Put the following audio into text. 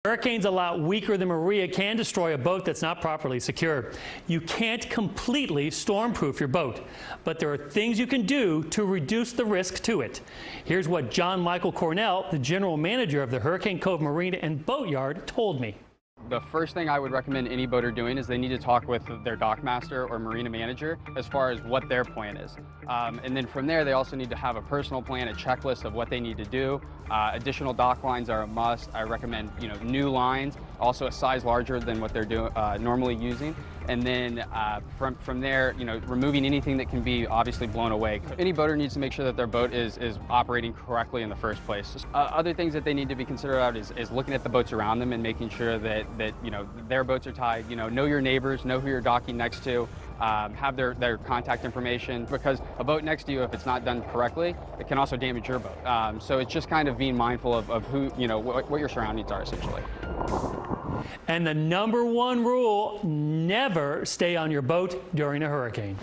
Hurricanes a lot weaker than Maria can destroy a boat that's not properly secured. You can't completely storm-proof your boat, but there are things you can do to reduce the risk to it. Here's what John Michael Cornell, the general manager of the Hurricane Cove Marina and Boatyard, told me. The first thing I would recommend any boater doing is they need to talk with their dockmaster or marina manager as far as what their plan is. And then from there, they also need to have a personal plan, a checklist of what they need to do. Additional dock lines are a must. I recommend, new lines, also a size larger than what they're normally using. And then from there, removing anything that can be obviously blown away. Any boater needs to make sure that their boat is operating correctly in the first place. Other things that they need to be considerate of is looking at the boats around them and making sure that their boats are tied. Know your neighbors, know who you're docking next to, have their contact information, because a boat next to you, if it's not done correctly, it can also damage your boat. So it's just kind of being mindful of who, what your surroundings are essentially. And the #1 rule, never stay on your boat during a hurricane.